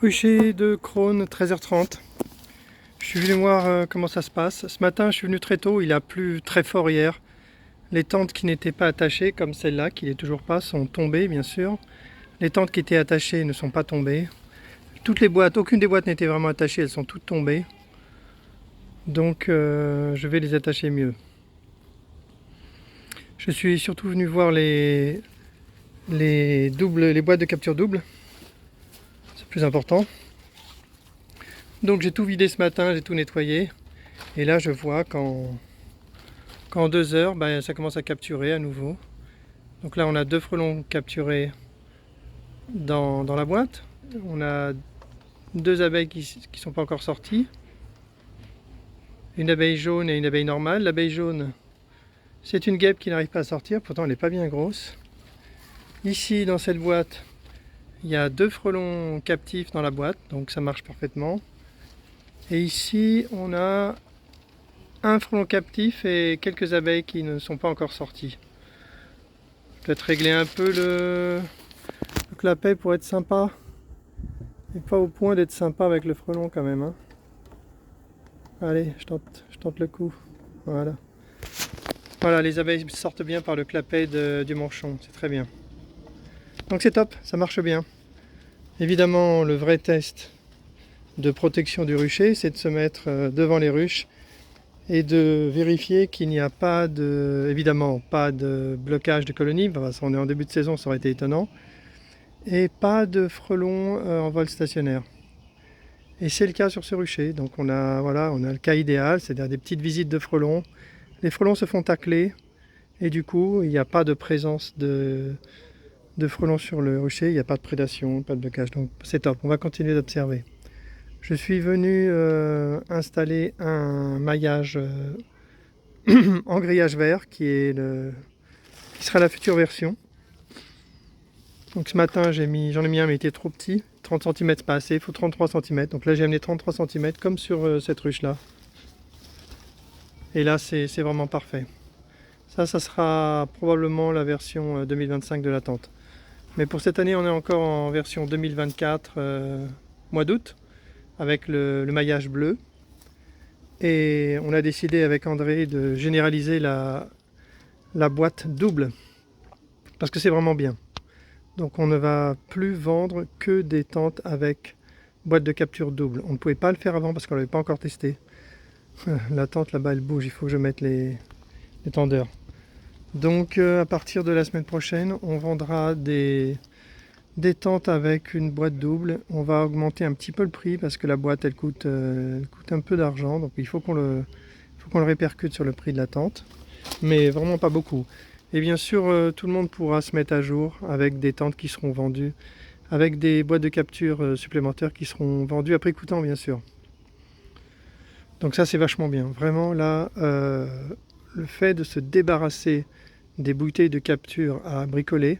Rucher de Crosne, 13h30. Je suis venu voir comment ça se passe. Ce matin, je suis venu très tôt, il a plu très fort hier. Les tentes qui n'étaient pas attachées, comme celle-là, qui n'est toujours pas, sont tombées, bien sûr. Les tentes qui étaient attachées ne sont pas tombées. Toutes les boîtes, aucune des boîtes n'était vraiment attachée, elles sont toutes tombées. Donc, je vais les attacher mieux. Je suis surtout venu voir les boîtes de capture double. C'est plus important. Donc j'ai tout vidé ce matin, j'ai tout nettoyé. Et là je vois qu'en 2 heures, ça commence à capturer à nouveau. Donc là on a 2 frelons capturés dans la boîte. On a 2 abeilles qui ne sont pas encore sorties. Une abeille jaune et une abeille normale. L'abeille jaune, c'est une guêpe qui n'arrive pas à sortir, pourtant elle n'est pas bien grosse. Ici dans cette boîte, il y a 2 frelons captifs dans la boîte, donc ça marche parfaitement. Et ici, on a un frelon captif et quelques abeilles qui ne sont pas encore sorties. Je vais peut-être régler un peu le clapet pour être sympa. Et pas au point d'être sympa avec le frelon quand même. Hein. Allez, je tente le coup. Voilà. Voilà, les abeilles sortent bien par le clapet du manchon. C'est très bien. Donc c'est top, ça marche bien. Évidemment, le vrai test de protection du rucher, c'est de se mettre devant les ruches et de vérifier qu'il n'y a pas évidemment pas de blocage de colonies, parce qu'on est en début de saison, ça aurait été étonnant, et pas de frelons en vol stationnaire. Et c'est le cas sur ce rucher, donc on a le cas idéal, c'est-à-dire des petites visites de frelons. Les frelons se font tacler, et du coup, il n'y a pas de présence de frelons sur le rucher, il n'y a pas de prédation, pas de blocage, donc c'est top, on va continuer d'observer. Je suis venu installer un maillage en grillage vert qui sera la future version. Donc ce matin j'en ai mis un mais il était trop petit. 30 cm c'est pas assez, il faut 33 cm. Donc là j'ai amené 33 cm comme sur cette ruche là. Et là c'est vraiment parfait. Ça sera probablement la version 2025 de la tente. Mais pour cette année on est encore en version 2024 mois d'août, avec le maillage bleu. Et on a décidé avec André de généraliser la boîte double, parce que c'est vraiment bien. Donc on ne va plus vendre que des tentes avec boîte de capture double. On ne pouvait pas le faire avant parce qu'on ne l'avait pas encore testé. La tente là-bas elle bouge, il faut que je mette les tendeurs. Donc à partir de la semaine prochaine, on vendra des tentes avec une boîte double. On va augmenter un petit peu le prix parce que la boîte elle coûte un peu d'argent, donc il faut qu'on le répercute sur le prix de la tente, mais vraiment pas beaucoup. Et bien sûr tout le monde pourra se mettre à jour avec des tentes qui seront vendues, avec des boîtes de capture supplémentaires qui seront vendues à prix coûtant bien sûr. Donc ça c'est vachement bien, vraiment là le fait de se débarrasser des bouteilles de capture à bricoler,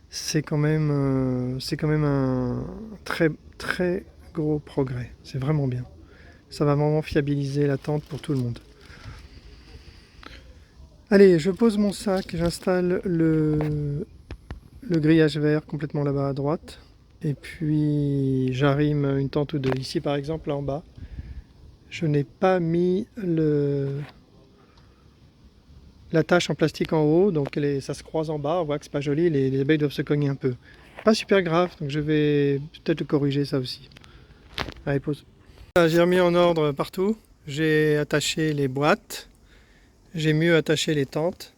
c'est quand même un très très gros progrès. C'est vraiment bien. Ça va vraiment fiabiliser la tente pour tout le monde. Allez, je pose mon sac, j'installe le grillage vert complètement là-bas à droite. Et puis j'arrime une tente ou deux. Ici par exemple, là en bas, je n'ai pas mis la tâche en plastique en haut, donc ça se croise en bas, on voit que c'est pas joli, les abeilles doivent se cogner un peu. Pas super grave, donc je vais peut-être corriger ça aussi. Allez, pause. J'ai remis en ordre partout, j'ai attaché les boîtes, j'ai mieux attaché les tentes,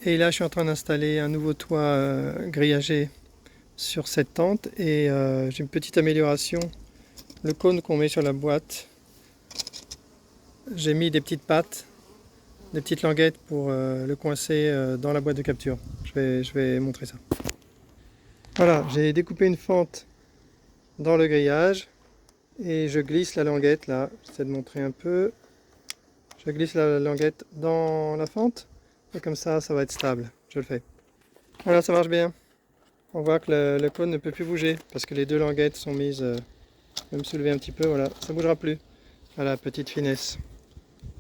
et là je suis en train d'installer un nouveau toit grillagé sur cette tente, et j'ai une petite amélioration. Le cône qu'on met sur la boîte, j'ai mis des petites pattes, des petites languettes pour le coincer dans la boîte de capture. Je vais montrer ça. Voilà, j'ai découpé une fente dans le grillage et je glisse la languette là. J'essaie de montrer un peu. Je glisse la languette dans la fente et comme ça va être stable. Je le fais. Voilà, ça marche bien. On voit que le cône ne peut plus bouger parce que les 2 languettes sont mises. Je vais me soulever un petit peu, voilà, ça ne bougera plus. Voilà, petite finesse.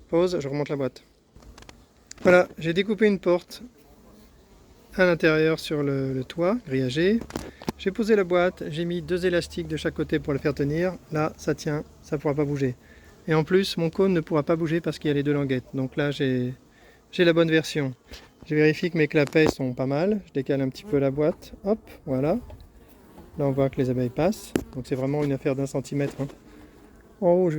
Pause, je remonte la boîte. Voilà, j'ai découpé une porte à l'intérieur sur le toit grillagé. J'ai posé la boîte, j'ai mis 2 élastiques de chaque côté pour le faire tenir. Là, ça tient, ça ne pourra pas bouger. Et en plus, mon cône ne pourra pas bouger parce qu'il y a les 2 languettes. Donc là, j'ai la bonne version. Je vérifie que mes clapets sont pas mal. Je décale un petit peu la boîte. Hop, voilà. Là, on voit que les abeilles passent. Donc c'est vraiment une affaire d'1 centimètre. Hein. En haut, je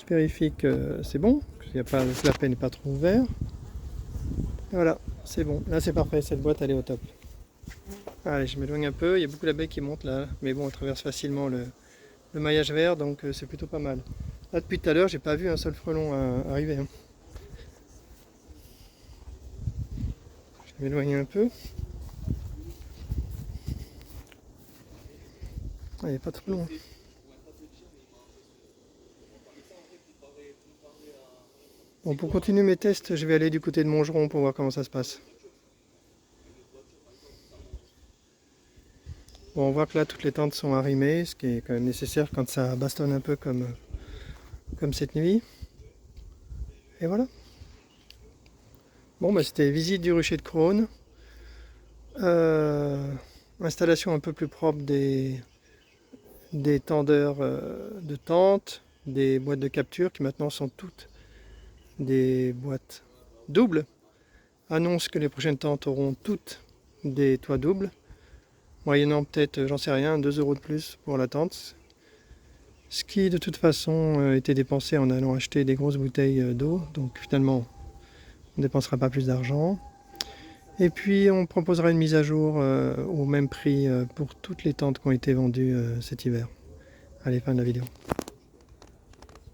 vérifie que c'est bon. Le clapet n'est pas trop ouvert. Et voilà, c'est bon. Là, c'est parfait. Cette boîte, elle est au top. Allez, je m'éloigne un peu. Il y a beaucoup d'abeilles qui montent là. Mais bon, on traverse facilement le maillage vert. Donc c'est plutôt pas mal. Là, depuis tout à l'heure, j'ai pas vu un seul frelon arriver. Hein. Je vais m'éloigner un peu. Ah, il n'est pas trop long. Bon, pour continuer mes tests, je vais aller du côté de Montgeron pour voir comment ça se passe. Bon, on voit que là, toutes les tentes sont arrimées, ce qui est quand même nécessaire quand ça bastonne un peu comme cette nuit. Et voilà. Bon, bah, c'était visite du rucher de Crosne. Installation un peu plus propre des tendeurs de tentes, des boîtes de capture qui maintenant sont toutes des boîtes doubles. Annonce que les prochaines tentes auront toutes des toits doubles, moyennant peut-être, j'en sais rien, 2 € de plus pour la tente. Ce qui de toute façon était dépensé en allant acheter des grosses bouteilles d'eau, donc finalement on ne dépensera pas plus d'argent. Et puis on proposera une mise à jour au même prix pour toutes les tentes qui ont été vendues cet hiver. Allez, fin de la vidéo.